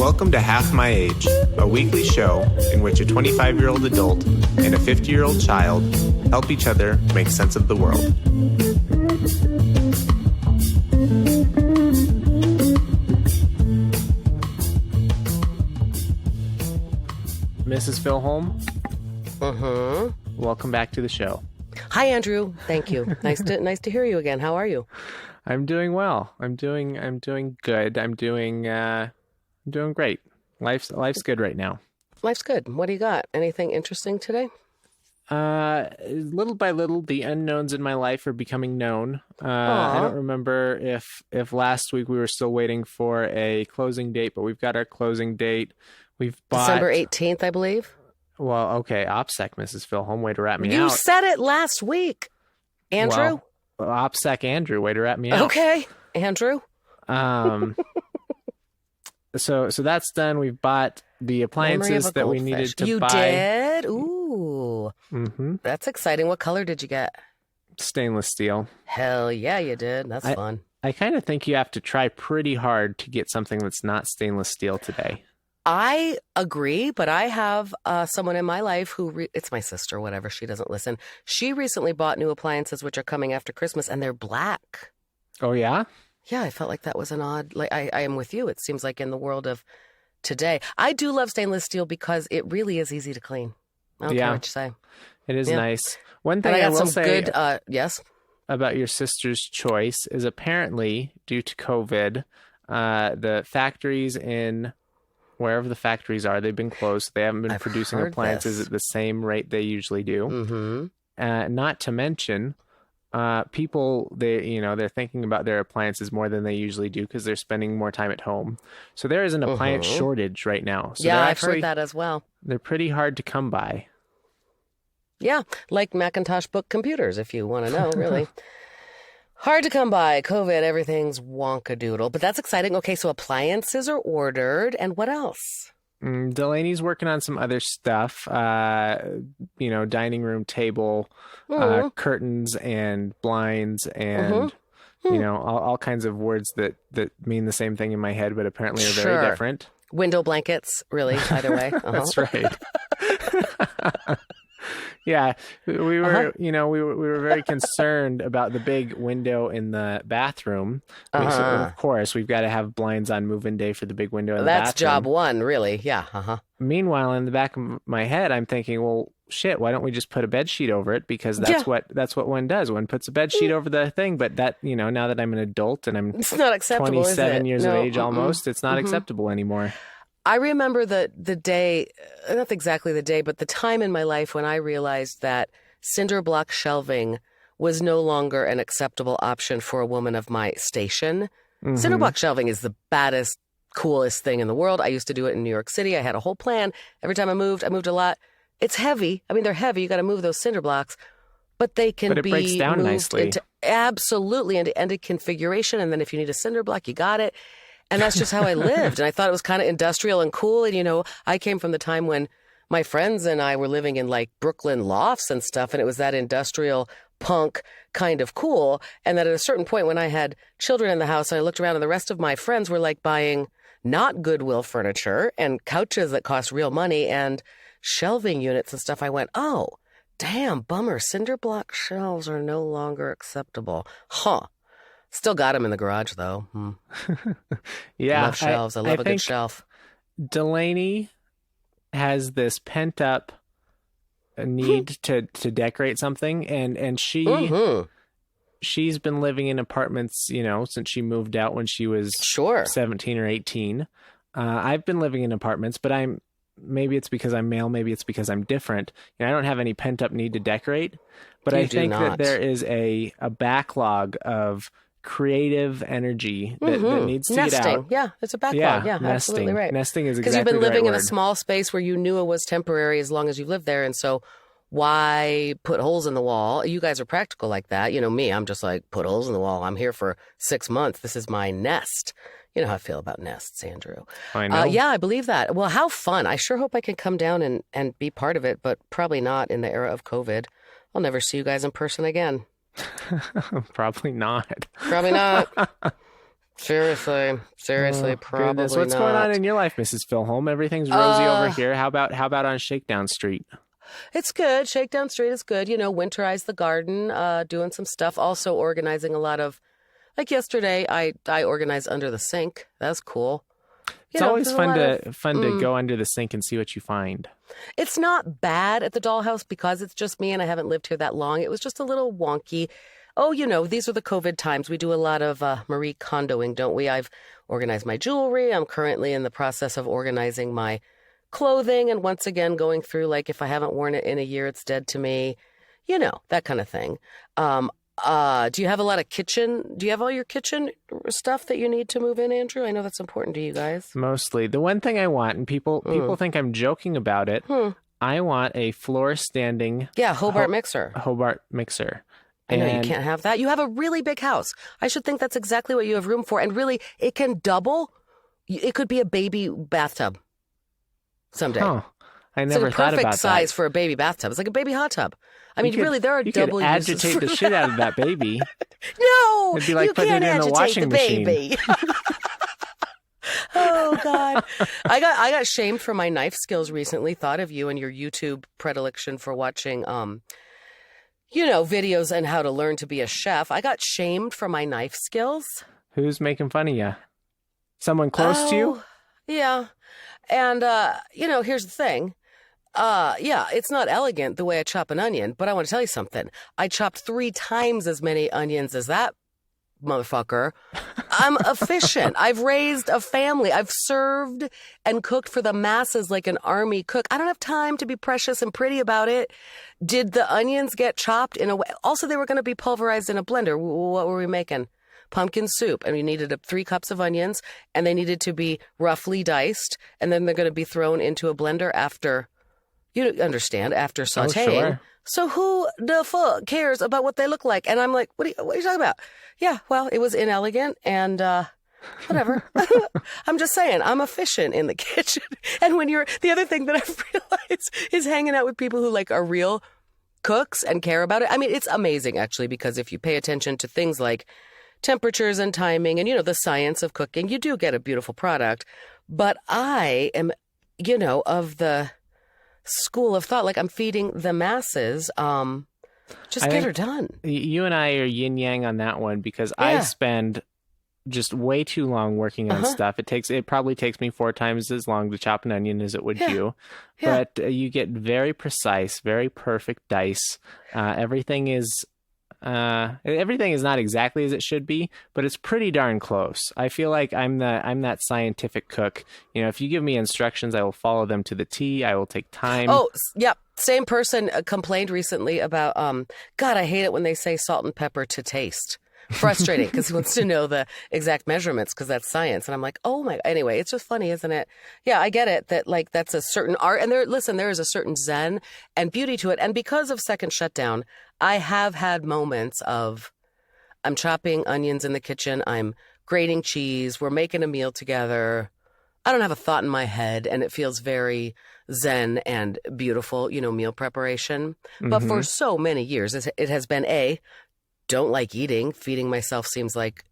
Welcome to Half My Age, a weekly show in which a 25-year-old adult and a 50-year-old child help each other make sense of the world. Mrs. Filholm? Welcome back to the show. Hi, Andrew. Thank you. Nice to hear you again. How are you? I'm doing well. I'm doing good. I'm doing great. Life's good right now. Life's good. What do you got? Anything interesting today? Little by little, the unknowns in my life are becoming known. I don't remember if last week we were still waiting for a closing date, but we've got our closing date. We've bought December 18th, I believe. Well, okay, OPSEC, Mrs. Filholm, way to wrap me out. You said it last week, Andrew. Well, OPSEC Andrew, way to wrap me out. Okay, Andrew. So that's done. We've bought the appliances that we needed to buy. You did? Ooh. Mm-hmm. That's exciting. What color did you get? Stainless steel. Hell yeah, you did. That's fun. I kind of think you have to try pretty hard to get something that's not stainless steel today. I agree, but I have someone in my life who, it's my sister, whatever, she doesn't listen. She recently bought new appliances, which are coming after Christmas, and they're black. Oh, yeah? Yeah, I felt like that was an odd, like, I am with you. It seems like in the world of today. I do love stainless steel because it really is easy to clean. I don't care what you say. It is nice. One thing I got will some say good, yes? about your sister's choice is apparently, due to COVID, the factories in wherever the factories are, they've been closed. They haven't been producing appliances at the same rate they usually do. Mm-hmm. Not to mention, people, they're thinking about their appliances more than they usually do because they're spending more time at home. So there is an appliance shortage right now. So yeah, I've heard that as well. They're pretty hard to come by. Yeah, like Macintosh book computers, if you want to know, really. Hard to come by. COVID, everything's wonkadoodle. But that's exciting. Okay, so appliances are ordered. And what else? Delaney's working on some other stuff. Dining room table, curtains and blinds and, all kinds of words that mean the same thing in my head, but apparently are very different. Window blankets, really, either way. That's right. Yeah, we were, we were very concerned about the big window in the bathroom. So, of course, we've got to have blinds on move-in day for the big window in the bathroom. That's job one, really. Yeah. Meanwhile, in the back of my head, I'm thinking, well, shit, why don't we just put a bed sheet over it? Because that's what one does. One puts a bed sheet over the thing. But that, now that I'm an adult and I'm it's not acceptable, 27 years of age almost, it's not acceptable anymore. I remember the day, not exactly the day, but the time in my life when I realized that cinder block shelving was no longer an acceptable option for a woman of my station. Mm-hmm. Cinder block shelving is the baddest, coolest thing in the world. I used to do it in New York City. I had a whole plan. Every time I moved a lot. It's heavy. I mean, they're heavy. You got to move those cinder blocks, but they can be breaks down moved nicely. into any configuration. And then if you need a cinder block, you got it. And that's just how I lived. And I thought it was kind of industrial and cool. And, I came from the time when my friends and I were living in like Brooklyn lofts and stuff. And it was that industrial punk kind of cool. And that at a certain point when I had children in the house, I looked around and the rest of my friends were like buying not Goodwill furniture and couches that cost real money and shelving units and stuff. I went, oh, damn, bummer. Cinder block shelves are no longer acceptable. Huh. Still got them in the garage, though. Yeah. I love shelves. I love a good shelf. Delaney has this pent-up need to decorate something, and she's been living in apartments, since she moved out when she was 17 or 18. I've been living in apartments, but maybe it's because I'm male, maybe it's because I'm different. I don't have any pent-up need to decorate, but I think that there is a backlog of creative energy that needs to get out. Yeah, it's a backlog. Yeah, nesting. Absolutely right. Nesting is exactly because you've been living the right in word. A small space where you knew it was temporary as long as you lived there, and so why put holes in the wall? You guys are practical like that. Me, I'm just like, put holes in the wall. I'm here for 6 months. This is my nest. You know how I feel about nests, Andrew. I know. Yeah, I believe that. Well, how fun. I sure hope I can come down and be part of it, but probably not in the era of COVID. I'll never see you guys in person again. Probably not. Probably not. Seriously, probably goodness. What's not. going on in your life, Mrs. Filholm? Everything's rosy over here. How about on Shakedown Street? It's good. Shakedown Street is good. Winterize the garden, doing some stuff. Also organizing a lot of, like yesterday, I organized under the sink. That's cool. It's always fun to go under the sink and see what you find. It's not bad at the dollhouse because it's just me and I haven't lived here that long. It was just a little wonky. Oh, these are the COVID times. We do a lot of Marie Kondoing, don't we? I've organized my jewelry. I'm currently in the process of organizing my clothing. And once again, going through, like, if I haven't worn it in a year, it's dead to me. That kind of thing. Do you have a lot of kitchen? Do you have all your kitchen stuff that you need to move in, Andrew? I know that's important to you guys. Mostly. The one thing I want, and people think I'm joking about it, I want a floor standing... Yeah, Hobart mixer. Hobart mixer. I know you can't have that. You have a really big house. I should think that's exactly what you have room for. And really, it can double. It could be a baby bathtub someday. Huh. I never thought about that. It's a perfect size for a baby bathtub. It's like a baby hot tub. I mean, really, there are double uses. You could agitate the shit out of that baby. No, it'd be like putting it in a washing machine. Oh God, I got shamed for my knife skills recently. Thought of you and your YouTube predilection for watching videos and how to learn to be a chef. I got shamed for my knife skills. Who's making fun of you? Someone close to you? Yeah. And, here's the thing. It's not elegant the way I chop an onion, but I want to tell you something. I chopped 3 times as many onions as that motherfucker. I'm efficient. I've raised a family. I've served and cooked for the masses like an army cook. I don't have time to be precious and pretty about it. Did the onions get chopped in a way? Also, they were going to be pulverized in a blender. What were we making? Pumpkin soup. And we needed 3 cups of onions, and they needed to be roughly diced, and then they're going to be thrown into a blender after, after sauteing. Oh, sure. So who the fuck cares about what they look like? And I'm like, what are you talking about? Yeah, well, it was inelegant and whatever. I'm just saying, I'm efficient in the kitchen. And the other thing that I've realized is hanging out with people who are real cooks and care about it. I mean, it's amazing actually, because if you pay attention to things like temperatures and timing and, the science of cooking, you do get a beautiful product. But I am, of the school of thought, I'm feeding the masses. Just get her done. You and I are yin yang on that one, because I spend just way too long working on stuff. It probably takes me 4 times as long to chop an onion as it would you. Yeah. But you get very precise, very perfect dice. Everything is not exactly as it should be, but it's pretty darn close. I feel like I'm that scientific cook. If you give me instructions, I will follow them to the T. I will take time. Oh, yeah. Same person complained recently about, God, I hate it when they say salt and pepper to taste. Frustrating, because he wants to know the exact measurements, because that's science. And I'm like, oh my, anyway, it's just funny, isn't it? Yeah, I get it, that that's a certain art. And there is a certain zen and beauty to it. And because of second shutdown, I have had moments of, I'm chopping onions in the kitchen, I'm grating cheese, we're making a meal together. I don't have a thought in my head, and it feels very zen and beautiful, meal preparation. Mm-hmm. But for so many years, it has been don't like eating. Feeding myself seems like,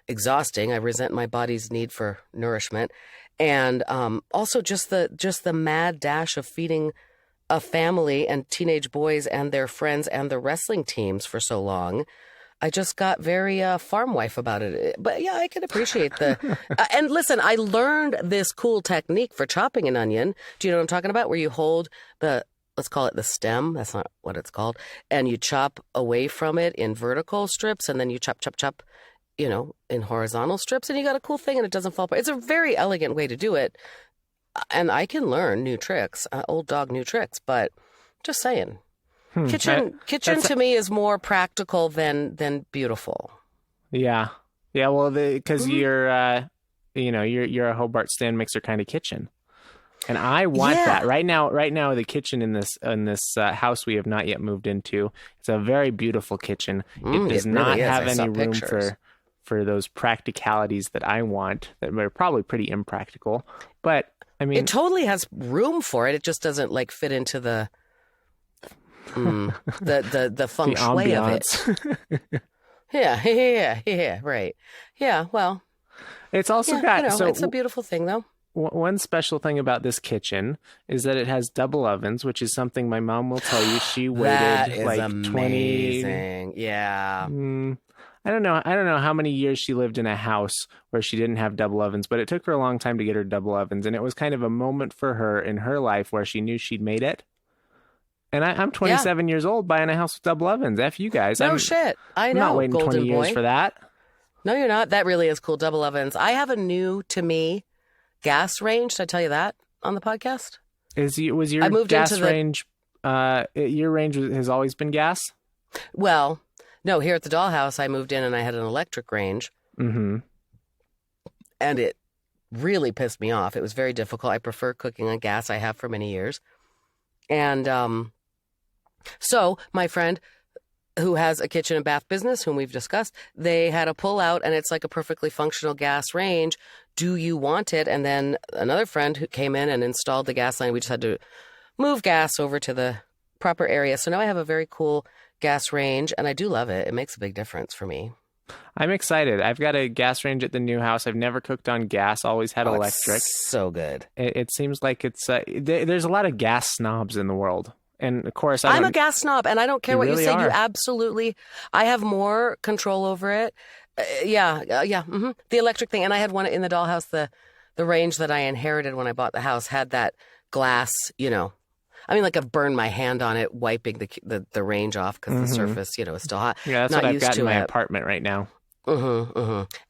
exhausting. I resent my body's need for nourishment. And also just the mad dash of feeding a family and teenage boys and their friends and the wrestling teams for so long. I just got very farm wife about it. But yeah, I can appreciate the... and listen, I learned this cool technique for chopping an onion. Do you know what I'm talking about? Where you hold let's call it the stem. That's not what it's called. And you chop away from it in vertical strips, and then you chop, in horizontal strips, and you got a cool thing, and it doesn't fall apart. It's a very elegant way to do it. And I can learn new tricks, old dog new tricks, but just saying. Kitchen to me is more practical than beautiful. Yeah. Yeah, well, because you're a Hobart Stand Mixer kind of kitchen. And I want that right now. The kitchen in this house we have not yet moved into, it's a very beautiful kitchen. It does not have any room for those practicalities that I want. That are probably pretty impractical. But I mean, it totally has room for it. It just doesn't fit into the feng shui of it. Yeah, right. Yeah, well, It's also yeah, got so it's a beautiful thing, though. one special thing about this kitchen is that it has double ovens, which is something my mom will tell you she That waited is like 20. amazing. Yeah. I don't know. I don't know how many years she lived in a house where she didn't have double ovens, but it took her a long time to get her double ovens, and it was kind of a moment for her in her life where she knew she'd made it. And I'm 27 years old buying a house with double ovens. F you guys. No shit. I I'm know. not waiting Golden 20 years boy. for that. No, you're not. That really is cool. Double ovens. I have a new to me gas range. Did I tell you that on the podcast? Was your I moved gas into the range? Your range has always been gas. well, no. Here at the dollhouse, I moved in and I had an electric range, Mm-hmm. and it really pissed me off. It was very difficult. I prefer cooking on gas. I have for many years, and so my friend who has a kitchen and bath business, whom we've discussed, they had a pull out and it's like a perfectly functional gas range. Do you want it? And then another friend who came in and installed the gas line. We just had to move gas over to the proper area. So now I have a very cool gas range and I do love it. It makes a big difference for me. I'm excited. I've got a gas range at the new house. I've never cooked on gas, always had electric. It's so good. It seems like it's there's a lot of gas snobs in the world. And of course, I'm a gas snob and I don't care what really you say. are. You absolutely, I have more control over it. The electric thing. And I had one in the dollhouse, the range that I inherited when I bought the house had that glass, I mean, like I've burned my hand on it, wiping the range off because the surface, is still hot. Yeah, that's Not what I've used got to in my it. apartment right now.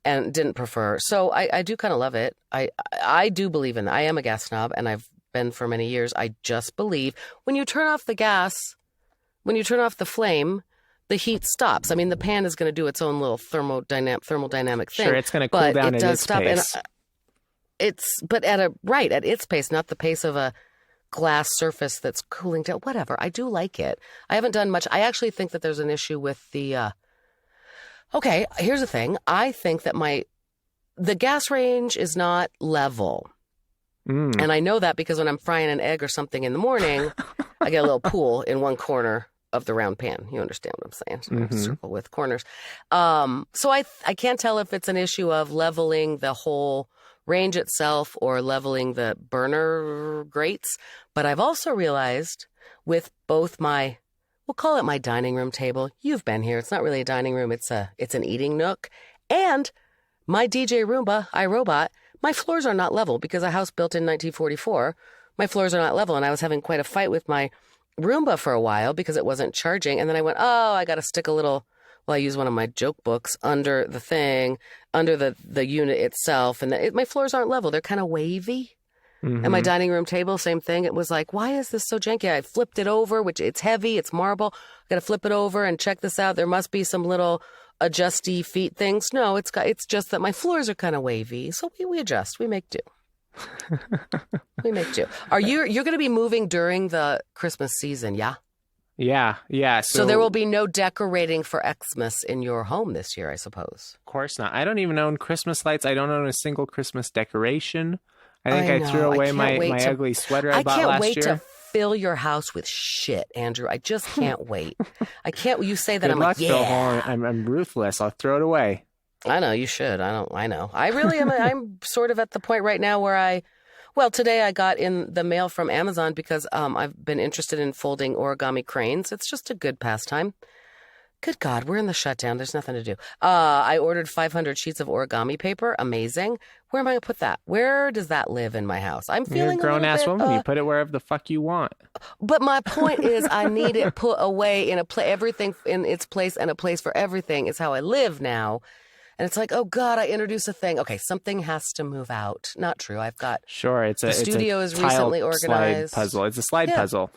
And didn't prefer. So I do kind of love it. I do believe in. I am a gas snob, and I've been for many years. I just believe when you turn off the gas, when you turn off the flame, the heat stops. I mean, the pan is going to do its own little thermodynamic thing. Sure, it's going to cool down at its pace. But at its pace, not the pace of a glass surface that's cooling down. Whatever. I do like it. I haven't done much. I actually think that there's an issue with the. Okay, here's the thing. I think that the gas range is not level. And I know that because when I'm frying an egg or something in the morning, I get a little pool in one corner of the round pan. You understand what I'm saying? So circle with corners. So I can't tell if it's an issue of leveling the whole range itself or leveling the burner grates. But I've also realized with both we'll call it my dining room table. You've been here. It's not really a dining room. It's an eating nook. And my DJ Roomba, iRobot, my floors are not level because a house built in 1944, my floors are not level. And I was having quite a fight with my Roomba for a while because it wasn't charging. And then I went, I got to stick I use one of my joke books under the thing, under the unit itself. And my floors aren't level. They're kind of wavy. And my dining room table, same thing. It was like, why is this so janky? I flipped it over, which it's heavy, it's marble. I got to flip it over and check this out. There must be some little adjusty feet things. No, it's just that my floors are kind of wavy. So we adjust. We make do. We make do. You're going to be moving during the Christmas season, yeah? Yeah. So there will be no decorating for Xmas in your home this year, I suppose. Of course not. I don't even own Christmas lights. I don't own a single Christmas decoration. I think I threw away my ugly sweater I bought last year. I can't wait to fill your house with shit, Andrew. I just can't wait. I can't. You say that, Good I'm luck, like, yeah. Filholm. I'm ruthless. I'll throw it away. I know you should. I know. I really am. I'm sort of at the point right now where today I got in the mail from Amazon because I've been interested in folding origami cranes. It's just a good pastime. Good God, we're in the shutdown. There's nothing to do. I ordered 500 sheets of origami paper. Amazing. Where am I going to put that? Where does that live in my house? I'm feeling You're a grown-ass woman. You put it wherever the fuck you want. But my point is I need it put away in everything in its place, and a place for everything is how I live now. And it's like, oh God, I introduce a thing. Okay, something has to move out. Not true. I've got... Sure, the studio is recently organized. Slide puzzle. It's a slide puzzle.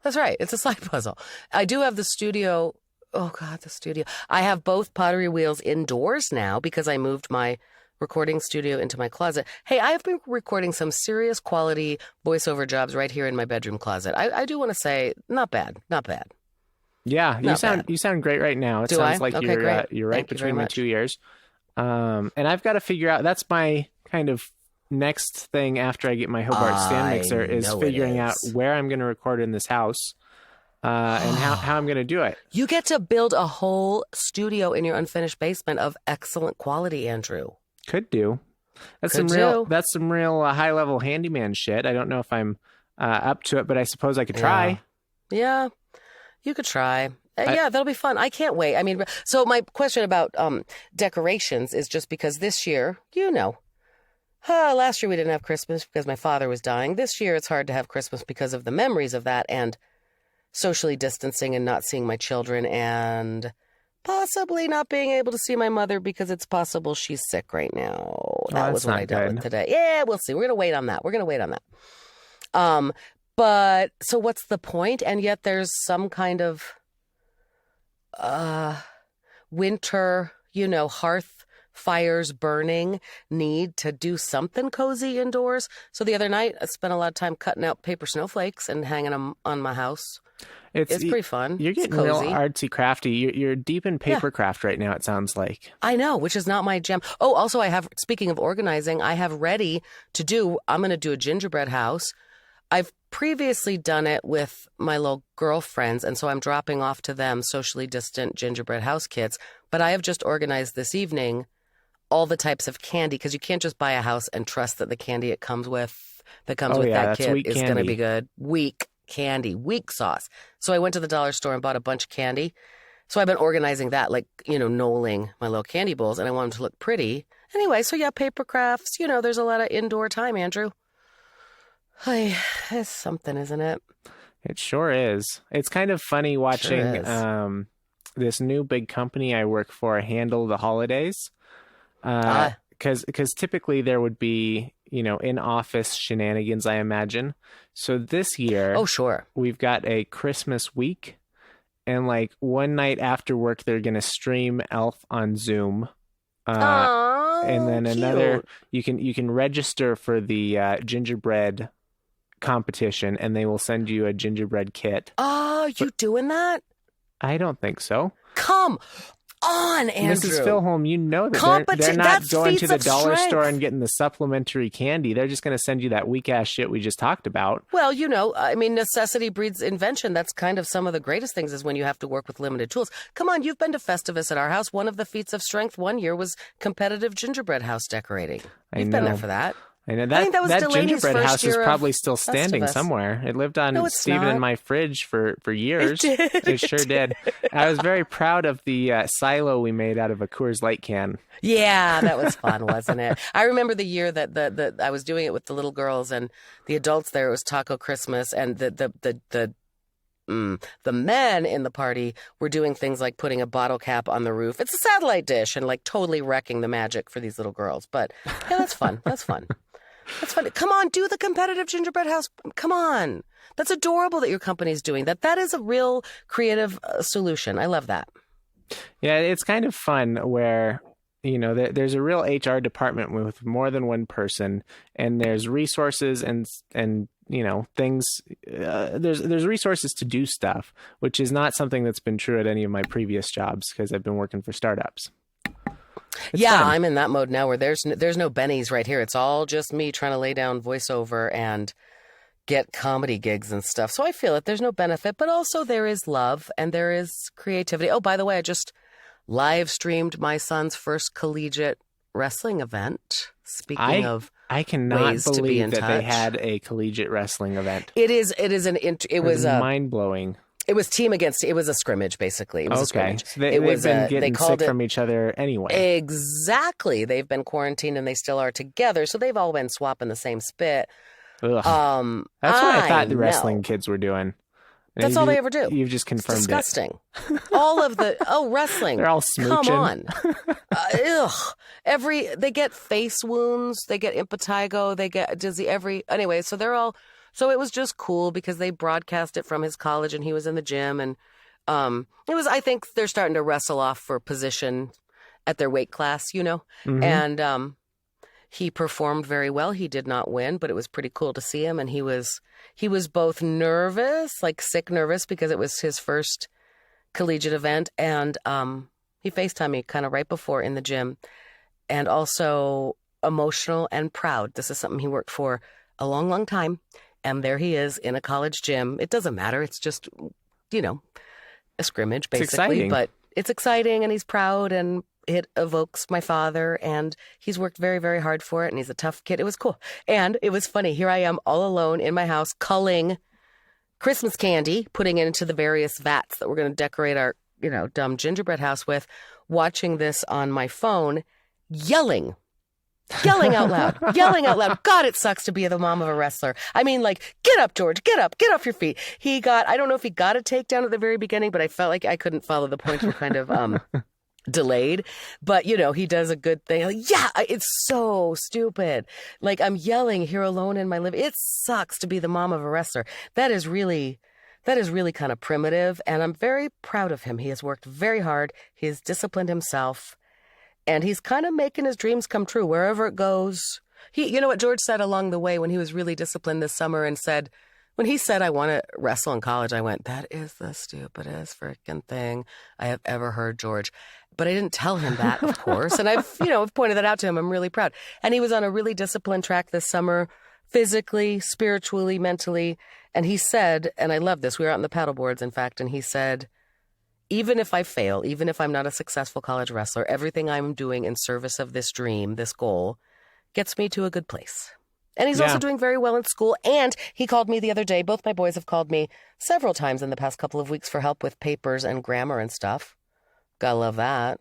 That's right. It's a slide puzzle. I do have the studio. Oh, God, the studio. I have both pottery wheels indoors now because I moved my recording studio into my closet. Hey, I have been recording some serious quality voiceover jobs right here in my bedroom closet. I do want to say, not bad. Yeah, you sound great right now. It sounds like you're right between my 2 ears. And I've got to figure out, that's my kind of next thing after I get my Hobart Stand Mixer is figuring out where I'm going to record in this house. and how I'm going to do it. You get to build a whole studio in your unfinished basement of excellent quality, Andrew. Could do. That's Could some real high level handyman shit. I don't know if I'm up to it, but I suppose I could try. Yeah, you could try. Yeah, that'll be fun. I can't wait. I mean, so my question about decorations is just because this year, last year we didn't have Christmas because my father was dying. This year it's hard to have Christmas because of the memories of that and socially distancing and not seeing my children and possibly not being able to see my mother because it's possible she's sick right now. That was what I dealt with today. Yeah, we'll see. We're going to wait on that. But so what's the point? And yet there's some kind of winter, hearth fires burning need to do something cozy indoors. So the other night I spent a lot of time cutting out paper snowflakes and hanging them on my house. It's pretty fun. You're getting real artsy crafty. You're deep in paper craft right now, it sounds like. I know, which is not my jam. Oh, also speaking of organizing, I have ready to do, I'm going to do a gingerbread house. I've previously done it with my little girlfriends, and so I'm dropping off to them socially distant gingerbread house kits. But I have just organized this evening all the types of candy, because you can't just buy a house and trust that the candy it comes with, that kit is going to be good. Weak candy, weak sauce. So I went to the dollar store and bought a bunch of candy. So I've been organizing that, knolling my little candy bowls, and I want them to look pretty. Anyway, so yeah, paper crafts, there's a lot of indoor time, Andrew. It's something, isn't it? It sure is. It's kind of funny watching this new big company I work for handle the holidays. Because typically there would be, in-office shenanigans, I imagine. So this year, we've got a Christmas week. And one night after work, they're going to stream Elf on Zoom. And then another, you can register for the gingerbread competition, and they will send you a gingerbread kit. Oh, you doing that? I don't think so. Come on, Andrew. Mrs. Filholm, that they're not going to the dollar store and getting the supplementary candy. They're just going to send you that weak-ass shit we just talked about. Well, necessity breeds invention. That's kind of some of the greatest things is when you have to work with limited tools. Come on, you've been to Festivus at our house. One of the feats of strength one year was competitive gingerbread house decorating. You've been there for that. I know I think that was that Delaney's gingerbread first house is year probably still standing somewhere. It lived on Stephen and my fridge for years. It sure did. I was very proud of the silo we made out of a Coors Light can. Yeah, that was fun, wasn't it? I remember the year that I was doing it with the little girls and the adults there. It was Taco Christmas, and the men in the party were doing things like putting a bottle cap on the roof. It's a satellite dish, and totally wrecking the magic for these little girls. But yeah, that's fun. That's fun. That's funny. Come on, do the competitive gingerbread house. Come on. That's adorable that your company's doing that. That is a real creative solution. I love that. Yeah, it's kind of fun where, there's a real HR department with more than one person, and there's resources and things. There's resources to do stuff, which is not something that's been true at any of my previous jobs because I've been working for startups. It's fun. I'm in that mode now where there's no bennies right here. It's all just me trying to lay down voiceover and get comedy gigs and stuff. So I feel that there's no benefit, but also there is love and there is creativity. Oh, by the way, I just live streamed my son's first collegiate wrestling event. Speaking of, I cannot ways to be believe in that touch. they had a collegiate wrestling event. It was mind blowing. It was it was a scrimmage, basically. It was a scrimmage. So they've been getting sick from each other anyway. Exactly. They've been quarantined and they still are together. So they've all been swapping the same spit. Ugh. That's what I thought the wrestling kids were doing. That's all they ever do. You've just confirmed it's disgusting. All of wrestling. They're all smooching. Come on. They get face wounds. They get impetigo. They get dizzy anyway. So it was just cool because they broadcast it from his college and he was in the gym. And I think they're starting to wrestle off for position at their weight class, Mm-hmm. And he performed very well. He did not win, but it was pretty cool to see him. And he was both nervous, sick nervous, because it was his first collegiate event. And he FaceTimed me kind of right before in the gym, and also emotional and proud. This is something he worked for a long, long time. And there he is in a college gym. It doesn't matter. It's just a scrimmage, basically. exciting. But it's exciting, and he's proud, and it evokes my father, and he's worked very, very hard for it, and he's a tough kid. It was cool. And it was funny. Here I am all alone in my house, culling Christmas candy, putting it into the various vats that we're going to decorate our, dumb gingerbread house with, watching this on my phone, yelling out loud. God, it sucks to be the mom of a wrestler. I mean, like, get up, George, get off your feet. I don't know if he got a takedown at the very beginning, but I felt like I couldn't follow the points were kind of delayed. But, he does a good thing. Like, yeah, it's so stupid. Like, I'm yelling here alone in my living. It sucks to be the mom of a wrestler. That is really kind of primitive. And I'm very proud of him. He has worked very hard. He has disciplined himself. And he's kind of making his dreams come true wherever it goes. You know what George said along the way when he was really disciplined this summer and when he said, I want to wrestle in college, I went, that is the stupidest freaking thing I have ever heard, George. But I didn't tell him that, of course. And I've pointed that out to him. I'm really proud. And he was on a really disciplined track this summer, physically, spiritually, mentally. And he said, and I love this, we were out on the paddle boards, in fact, and he said, even if I fail, even if I'm not a successful college wrestler, everything I'm doing in service of this dream, this goal, gets me to a good place. And he's also doing very well in school. And he called me the other day. Both my boys have called me several times in the past couple of weeks for help with papers and grammar and stuff. Gotta love that.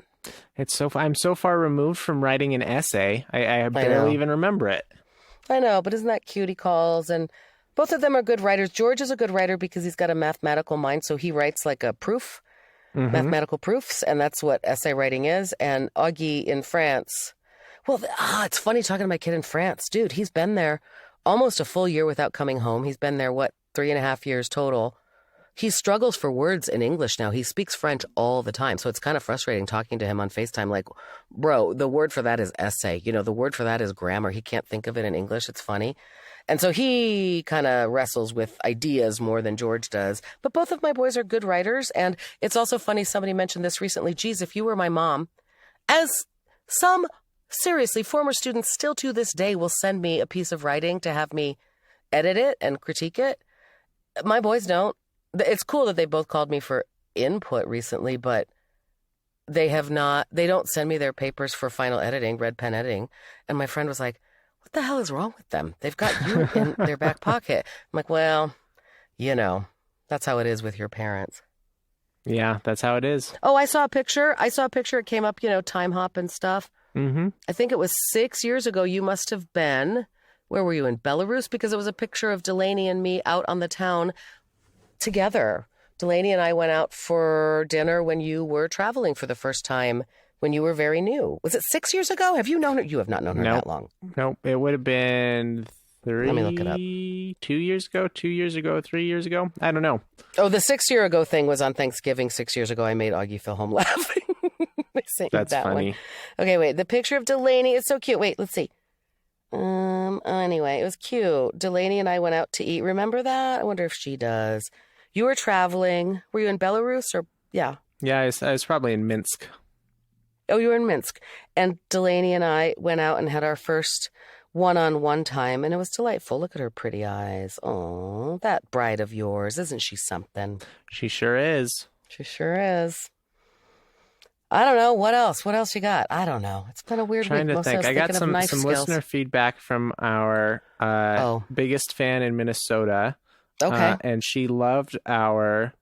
I'm so far removed from writing an essay. I barely even remember it. I know, but isn't that cute? He calls, and both of them are good writers. George is a good writer because he's got a mathematical mind, so he writes like a proof. Mm-hmm. Mathematical proofs, and that's what essay writing is. And Augie in France, well, it's funny talking to my kid in France. Dude, he's been there almost a full year without coming home. He's been there, 3.5 years total. He struggles for words in English now. He speaks French all the time, so it's kind of frustrating talking to him on FaceTime. Like, bro, the word for that is essay. The word for that is grammar. He can't think of it in English. It's funny. And so he kind of wrestles with ideas more than George does. But both of my boys are good writers. And it's also funny, somebody mentioned this recently. Geez, if you were my mom, as some seriously former students still to this day will send me a piece of writing to have me edit it and critique it. My boys don't. It's cool that they both called me for input recently, but they don't send me their papers for final editing, red pen editing. And my friend was like, what the hell is wrong with them? They've got you in their back pocket. I'm like, well, that's how it is with your parents. Yeah, that's how it is. Oh, I saw a picture. It came up, time hop and stuff. Mm-hmm. I think it was 6 years ago. You must have been, where were you, in Belarus? Because it was a picture of Delaney and me out on the town together. Delaney and I went out for dinner when you were traveling for the first time. When you were very new. Was it 6 years ago? Have you known her? You have not known her that long. Nope. It would have been Let me look it up. 2 years ago, 3 years ago. I don't know. Oh, the 6 year ago thing was on Thanksgiving 6 years ago. I made Augie Filholm laugh. That's that funny. One. Okay, wait. The picture of Delaney is so cute. Wait, let's see. Anyway, it was cute. Delaney and I went out to eat. Remember that? I wonder if she does. You were traveling. Were you in Belarus or? Yeah. Yeah, I was probably in Minsk. Oh, you were in Minsk. And Delaney and I went out and had our first one-on-one time, and it was delightful. Look at her pretty eyes. Oh, that bride of yours. Isn't she something? She sure is. She sure is. I don't know. What else? What else you got? I don't know. It's been a weird week. To think. I got some listener feedback from our biggest fan in Minnesota. Okay. And she loved our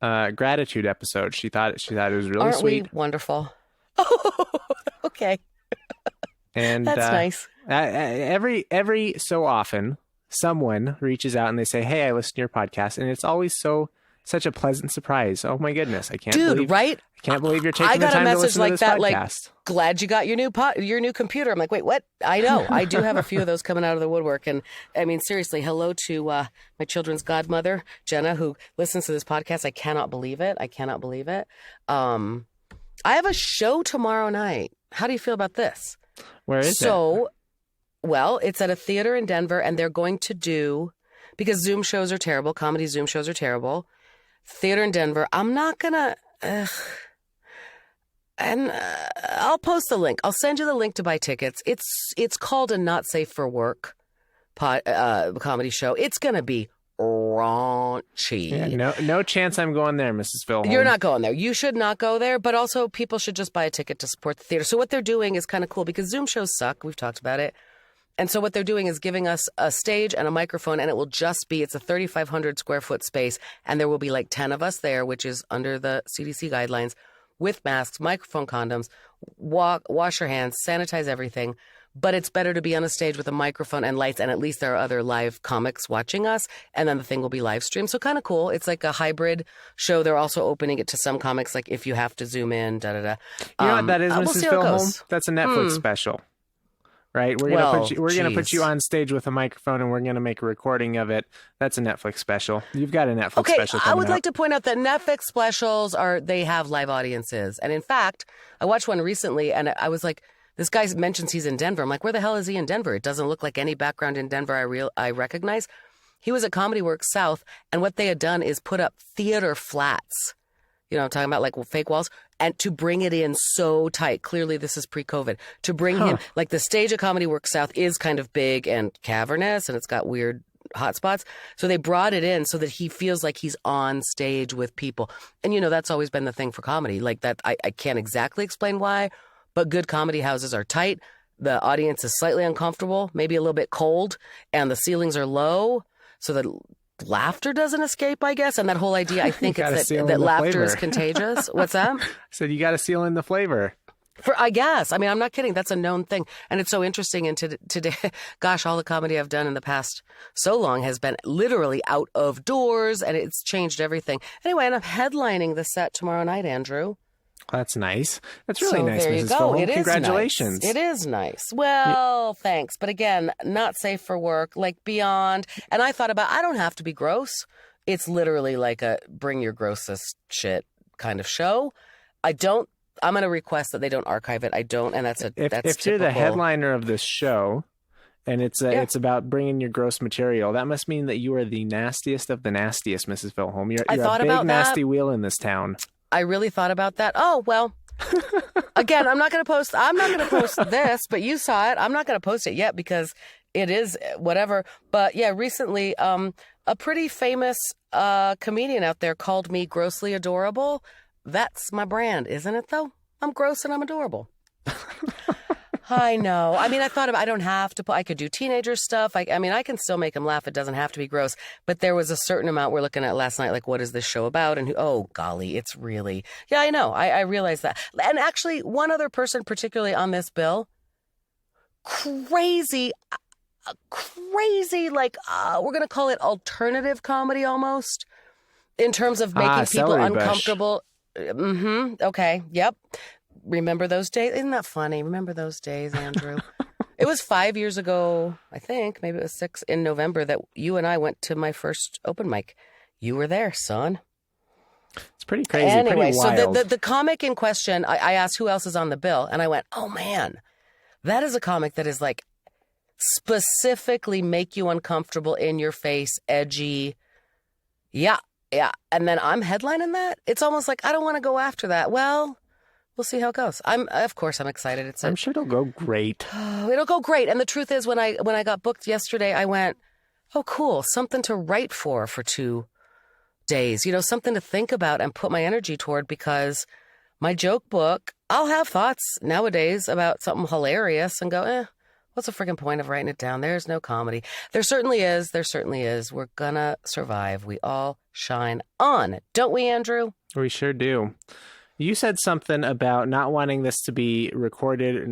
gratitude episode. She thought it was really sweet. Aren't we wonderful? Oh, okay. And that's nice. Every so often, someone reaches out and they say, "Hey, I listen to your podcast," and it's always such a pleasant surprise. Oh my goodness, I can't believe, right? I can't believe you're taking the time to listen to this podcast. Like, glad you got your new computer. I'm like, wait, what? I know. I do have a few of those coming out of the woodwork, and I mean, seriously, hello to my children's godmother, Jenna, who listens to this podcast. I cannot believe it. I have a show tomorrow night. How do you feel about this? Where is it? Well, it's at a theater in Denver, and they're going to do, because Zoom shows are terrible, comedy Zoom shows are terrible. Theater in Denver. I'm not gonna, I'll post the link. I'll send you the link to buy tickets. It's called a Not Safe for Work comedy show. It's gonna be raunchy. Yeah, no chance I'm going there, Mrs. Filholm. You're not going there. You should not go there, but also people should just buy a ticket to support the theater. So what they're doing is kind of cool because Zoom shows suck. We've talked about it. And so what they're doing is giving us a stage and a microphone, and it's a 3,500 square foot space, and there will be like 10 of us there, which is under the CDC guidelines, with masks, microphone condoms, wash your hands, sanitize everything. But it's better to be on a stage with a microphone and lights, and at least there are other live comics watching us, and then the thing will be live streamed. So kind of cool. It's like a hybrid show. They're also opening it to some comics, like if you have to zoom in, da-da-da. You know what that is, Mrs. Filholm? That's a Netflix special. Right, we're gonna put you on stage with a microphone, and we're gonna make a recording of it. That's a Netflix special. You've got a Netflix special coming I would out. like to point out that Netflix specials they have live audiences, and in fact, I watched one recently, and I was like, this guy mentions he's in Denver. I'm like, where the hell is he in Denver? It doesn't look like any background in Denver I recognize. He was at Comedy Works South, and what they had done is put up theater flats. You know, I'm talking about like fake walls, and to bring it in so tight. Clearly, this is pre-COVID. To bring him, like the stage at Comedy Works South is kind of big and cavernous, and it's got weird hot spots. So they brought it in so that he feels like he's on stage with people. And, you know, that's always been the thing for comedy. Like that, I can't exactly explain why, but good comedy houses are tight. The audience is slightly uncomfortable, maybe a little bit cold, and the ceilings are low so that laughter doesn't escape, I guess. And that whole idea, I think it's that laughter is contagious. What's that? I said you got to seal in the flavor. I guess. I mean, I'm not kidding. That's a known thing. And it's so interesting. And today, gosh, all the comedy I've done in the past so long has been literally out of doors, and it's changed everything. Anyway, and I'm headlining the set tomorrow night, Andrew. That's nice. That's really nice, there Mrs. you go. Filholm. It is Congratulations. Nice. It is nice. Well, thanks. But again, not safe for work, like beyond. And I thought about, I don't have to be gross. It's literally like a bring your grossest shit kind of show. I'm going to request that they don't archive it. I don't. And that's if you're the headliner of this show, and it's about bringing your gross material, that must mean that you are the nastiest of the nastiest, Mrs. Filholm. You're a big nasty wheel in this town. I really thought about that. Oh, well, again, I'm not going to post this, but you saw it. I'm not going to post it yet because it is whatever. But yeah, recently, a pretty famous comedian out there called me grossly adorable. That's my brand, isn't it, though? I'm gross and I'm adorable. I know. I mean, I don't have to I could do teenager stuff. I mean, I can still make them laugh. It doesn't have to be gross. But there was a certain amount we're looking at last night, like, what is this show about? And oh, golly, it's really, yeah, I know. I realize that. And actually, one other person, particularly on this bill, crazy, like, we're going to call it alternative comedy almost, in terms of making people uncomfortable. Okay. Yep. Remember those days? Isn't that funny? Remember those days, Andrew? It was 5 years ago, I think. Maybe it was 6 in November that you and I went to my first open mic. You were there, son. It's pretty crazy. Anyway, pretty wild. So the comic in question, I asked who else is on the bill, and I went, oh man, that is a comic that is like specifically make you uncomfortable, in your face, edgy. Yeah. And then I'm headlining that. It's almost like I don't want to go after that. Well, we'll see how it goes. Of course, I'm excited. I'm sure it'll go great. It'll go great. And the truth is, when I got booked yesterday, I went, oh, cool, something to write for 2 days. You know, something to think about and put my energy toward, because my joke book, I'll have thoughts nowadays about something hilarious and go, what's the freaking point of writing it down? There's no comedy. There certainly is. We're gonna survive. We all shine on, don't we, Andrew? We sure do. You said something about not wanting this to be preserved,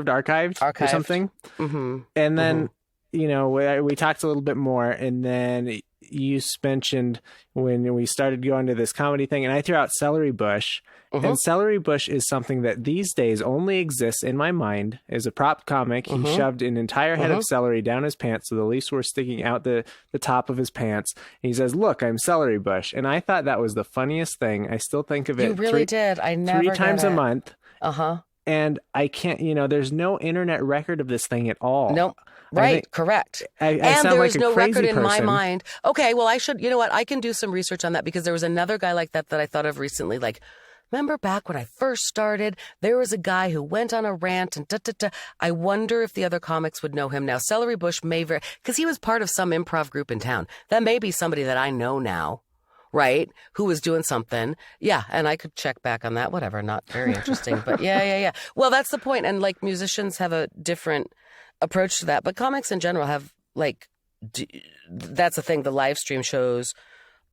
archived or something. Mm-hmm. And then, you know, we talked a little bit more, and then you mentioned when we started going to this comedy thing, and I threw out celery bush. And celery bush is something that these days only exists in my mind as a prop comic. He shoved an entire head of celery down his pants so the leaves were sticking out the top of his pants. And he says, look, I'm celery bush. And I thought that was the funniest thing. I still think of it. You really did. I never 3 times a month. Uh-huh. And I can't, there's no internet record of this thing at all. Nope. Right. Correct. And there is no record in my mind. Okay. Well, I should, you know what? I can do some research on that, because there was another guy like that I thought of recently, like remember back when I first started, there was a guy who went on a rant and da-da-da. I wonder if the other comics would know him now. Celery Bush may very, because he was part of some improv group in town. That may be somebody that I know now, right? Who was doing something. Yeah, and I could check back on that. Whatever, not very interesting. But yeah. Well, that's the point. And like musicians have a different approach to that. But comics in general have like, that's the thing, the live stream shows.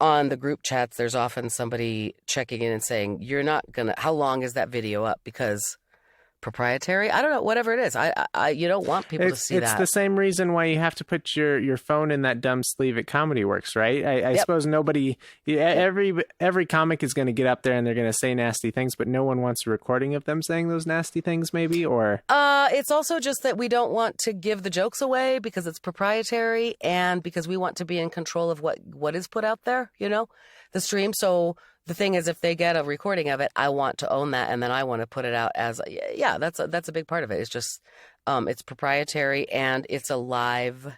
On the group chats, there's often somebody checking in and saying, you're not going to, how long is that video up? Because proprietary? I don't know, whatever it is. You don't want people to see that. It's the same reason why you have to put your phone in that dumb sleeve at Comedy Works, right? I suppose nobody, every comic is going to get up there and they're going to say nasty things, but no one wants a recording of them saying those nasty things, maybe, or? It's also just that we don't want to give the jokes away because it's proprietary and because we want to be in control of what is put out there, the stream. So the thing is, if they get a recording of it, I want to own that, and then I want to put it out as, that's a big part of it. It's just, it's proprietary, and it's a live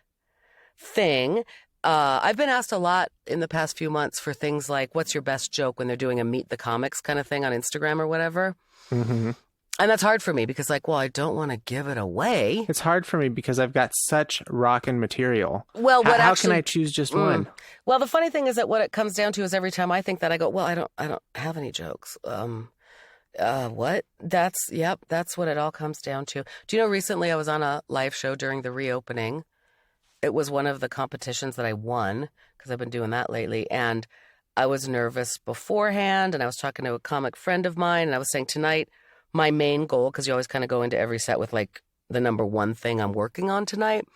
thing. I've been asked a lot in the past few months for things like, what's your best joke when they're doing a Meet the Comics kind of thing on Instagram or whatever. Mm-hmm. And that's hard for me because, like, well, I don't want to give it away. It's hard for me because I've got such rockin' material. Well, how can I choose just one? Well, the funny thing is that what it comes down to is every time I think that, I go, well, I don't have any jokes. What? That's what it all comes down to. Do you know, recently I was on a live show during the reopening. It was one of the competitions that I won because I've been doing that lately. And I was nervous beforehand. And I was talking to a comic friend of mine. And I was saying tonight, my main goal, because you always kind of go into every set with like the number one thing I'm working on tonight.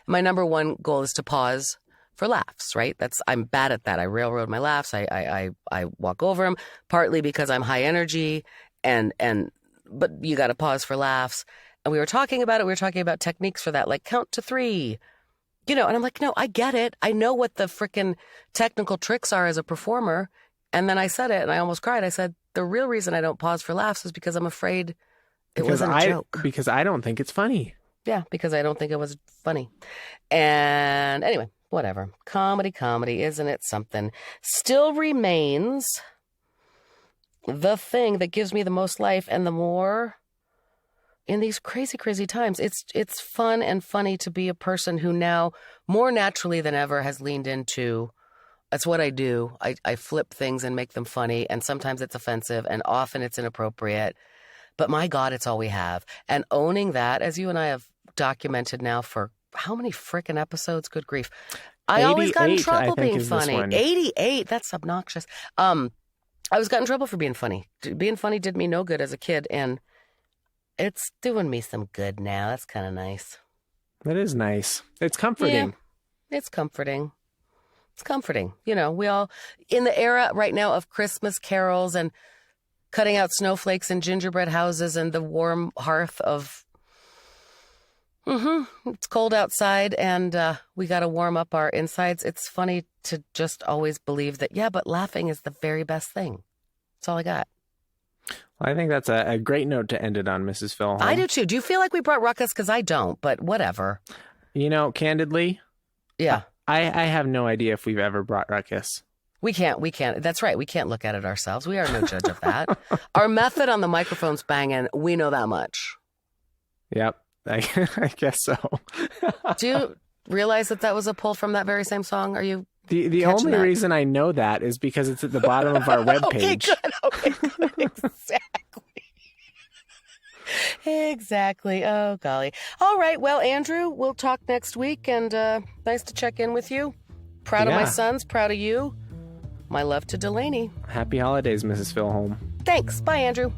My number one goal is to pause for laughs, right? I'm bad at that. I railroad my laughs. I walk over them, partly because I'm high energy but you got to pause for laughs. And we were talking about it. We were talking about techniques for that, like count to 3, and I'm like, no, I get it. I know what the frickin' technical tricks are as a performer. And then I said it and I almost cried. I said, the real reason I don't pause for laughs is because I'm afraid it wasn't a joke. Because I don't think it's funny. Yeah, because I don't think it was funny. And anyway, whatever. Comedy, isn't it something? Still remains the thing that gives me the most life and the more in these crazy, crazy times. It's fun and funny to be a person who now more naturally than ever has leaned into, that's what I do. I flip things and make them funny, and sometimes it's offensive, and often it's inappropriate. But my God, it's all we have. And owning that, as you and I have documented now for how many frickin' episodes? Good grief. I always got in trouble being funny. 88, that's obnoxious. I always got in trouble for being funny. Being funny did me no good as a kid, and it's doing me some good now. That's kind of nice. That is nice. It's comforting. Yeah, it's comforting. It's comforting. We all, in the era right now of Christmas carols and cutting out snowflakes in gingerbread houses and the warm hearth of, it's cold outside and we got to warm up our insides. It's funny to just always believe that, but laughing is the very best thing. That's all I got. Well, I think that's a great note to end it on, Mrs. Filholm. I do too. Do you feel like we brought Ruckus? Because I don't, but whatever. Candidly. Yeah. I have no idea if we've ever brought Ruckus. We can't. That's right. We can't look at it ourselves. We are no judge of that. Our method on the microphone's banging. We know that much. Yep. I guess so. Do you realize that was a pull from that very same song? Are you the only reason I know that is because it's at the bottom of our webpage. Okay, good. Exactly. Exactly. Oh, golly. All right. Well, Andrew, we'll talk next week, and nice to check in with you. Proud of my sons. Proud of you. My love to Delaney. Happy holidays, Mrs. Filholm. Thanks. Bye, Andrew.